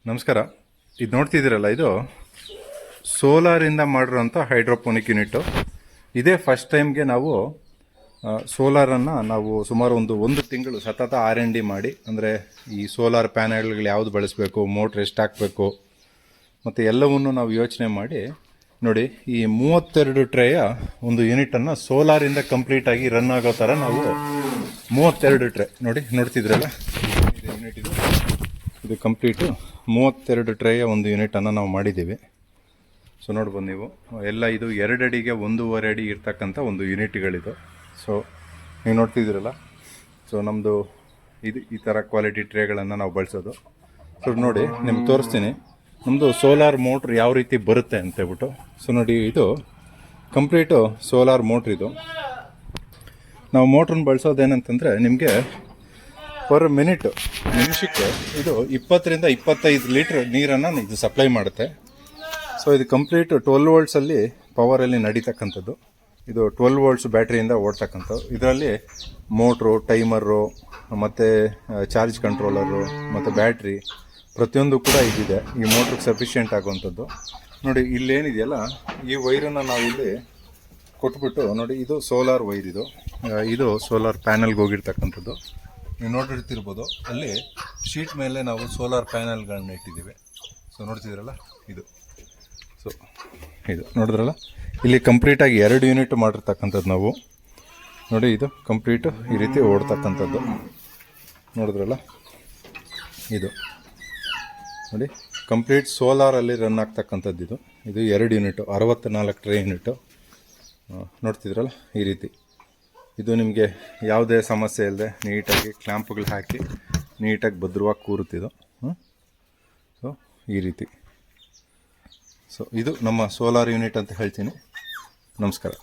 ನಮಸ್ಕಾರ. ಇದು ನೋಡ್ತಿದ್ದೀರಲ್ಲ, ಇದು ಸೋಲಾರಿಂದ ಮಾಡಿರೋಂಥ ಹೈಡ್ರೋಪೋನಿಕ್ ಯೂನಿಟ್ಟು. ಇದೇ ಫಸ್ಟ್ ಟೈಮ್ಗೆ ನಾವು ಸೋಲಾರನ್ನು ನಾವು ಸುಮಾರು ಒಂದು ತಿಂಗಳು ಸತತ R&D ಮಾಡಿ, ಅಂದರೆ ಈ ಸೋಲಾರ್ ಪ್ಯಾನೆಲ್ಗಳು ಯಾವುದು ಬಳಸಬೇಕು, ಮೋಟ್ರ್ ಎಷ್ಟು ಹಾಕಬೇಕು ಮತ್ತು ಎಲ್ಲವನ್ನೂ ನಾವು ಯೋಚನೆ ಮಾಡಿ ನೋಡಿ, ಈ 32 ಟ್ರೇಯ ಒಂದು ಯೂನಿಟನ್ನು ಸೋಲಾರಿಂದ ಕಂಪ್ಲೀಟಾಗಿ ರನ್ ಆಗೋ ಥರ ನಾವು 32 ಟ್ರೇ ನೋಡ್ತಿದ್ರಲ್ಲ, ಇದು ಯೂನಿಟ್ ಇದು ಕಂಪ್ಲೀಟು 32 ಟ್ರೇಯ ಒಂದು ಯೂನಿಟನ್ನು ನಾವು ಮಾಡಿದ್ದೀವಿ. ಸೊ ನೋಡ್ಬೋದು ನೀವು, ಎಲ್ಲ ಇದು 2 ಅಡಿಗೆ 1.5 ಅಡಿ ಇರ್ತಕ್ಕಂಥ ಒಂದು ಯೂನಿಟ್ಗಳಿದು. ಸೊ ನೀವು ನೋಡ್ತಿದ್ದೀರಲ್ಲ, ಸೊ ನಮ್ಮದು ಇದು ಈ ಥರ ಕ್ವಾಲಿಟಿ ಟ್ರೇಗಳನ್ನು ನಾವು ಬಳಸೋದು. ಸೊ ನೋಡಿ, ನಿಮ್ಗೆ ತೋರಿಸ್ತೀನಿ ನಮ್ಮದು ಸೋಲಾರ್ ಮೋಟ್ರ್ ಯಾವ ರೀತಿ ಬರುತ್ತೆ ಅಂತೇಳ್ಬಿಟ್ಟು. ಸೊ ನೋಡಿ, ಇದು ಕಂಪ್ಲೀಟು ಸೋಲಾರ್ ಮೋಟ್ರ್. ಇದು ನಾವು ಮೋಟ್ರನ್ನ ಬಳಸೋದೇನಂತಂದರೆ, ನಿಮಗೆ ಪರ್ ನಿಮಿಷಕ್ಕೆ ಇದು 20 ರಿಂದ 25 ಲೀಟ್ರ್ ನೀರನ್ನು ಇದು ಸಪ್ಲೈ ಮಾಡುತ್ತೆ. ಸೊ ಇದು ಕಂಪ್ಲೀಟ್ 12 ವೋಲ್ಟ್ಸಲ್ಲಿ ಪವರಲ್ಲಿ ನಡೀತಕ್ಕಂಥದ್ದು. ಇದು 12 ವೋಲ್ಟ್ಸ್ ಬ್ಯಾಟ್ರಿಯಿಂದ ಓಡ್ತಕ್ಕಂಥದ್ದು. ಇದರಲ್ಲಿ ಮೋಟ್ರು, ಟೈಮರು ಮತ್ತು ಚಾರ್ಜ್ ಕಂಟ್ರೋಲರು ಮತ್ತು ಬ್ಯಾಟ್ರಿ ಪ್ರತಿಯೊಂದು ಕೂಡ ಇದಿದೆ. ಈ ಮೋಟ್ರಿಗೆ ಸಫಿಷಿಯೆಂಟ್ ಆಗುವಂಥದ್ದು. ನೋಡಿ, ಇಲ್ಲೇನಿದೆಯಲ್ಲ, ಈ ವೈರನ್ನು ನಾವಿಲ್ಲಿ ಕೊಟ್ಬಿಟ್ಟು ನೋಡಿ, ಇದು ಸೋಲಾರ್ ವೈರ್. ಇದು ಸೋಲಾರ್ ಪ್ಯಾನಲ್ಗೆ ಹೋಗಿರ್ತಕ್ಕಂಥದ್ದು. ನೀವು ನೋಡಿರ್ತಿರ್ಬೋದು, ಅಲ್ಲಿ ಶೀಟ್ ಮೇಲೆ ನಾವು ಸೋಲಾರ್ ಪ್ಯಾನಲ್ಗಳನ್ನ ಇಟ್ಟಿದ್ದೀವಿ. ಸೊ ನೋಡ್ತಿದ್ದೀರಲ್ಲ, ಇದು ನೋಡಿದ್ರಲ್ಲ, ಇಲ್ಲಿ ಕಂಪ್ಲೀಟಾಗಿ 2 ಯೂನಿಟ್ ಮಾಡಿರ್ತಕ್ಕಂಥದ್ದು ನಾವು. ನೋಡಿ, ಇದು ಕಂಪ್ಲೀಟು ಈ ರೀತಿ ಓಡ್ತಕ್ಕಂಥದ್ದು. ನೋಡಿದ್ರಲ್ಲ, ಇದು ನೋಡಿ ಕಂಪ್ಲೀಟ್ ಸೋಲಾರಲ್ಲಿ ರನ್ ಆಗ್ತಕ್ಕಂಥದ್ದು. ಇದು 2 ಯೂನಿಟು, 64 ಟ್ರೇ ಯೂನಿಟು. ನೋಡ್ತಿದ್ರಲ್ಲ, ಈ ರೀತಿ ಇದು ನಿಮಗೆ ಯಾವುದೇ ಸಮಸ್ಯೆ ಇಲ್ಲದೆ ನೀಟಾಗಿ ಕ್ಲ್ಯಾಂಪ್ಗಳು ಹಾಕಿ ನೀಟಾಗಿ ಭದ್ರವಾಗಿ ಕೂರುತ್ತಿದ್ದು. ಸೊ ಈ ರೀತಿ. ಸೊ ಇದು ನಮ್ಮ ಸೋಲಾರ್ ಯೂನಿಟ್ ಅಂತ ಹೇಳ್ತೀನಿ. ನಮಸ್ಕಾರ.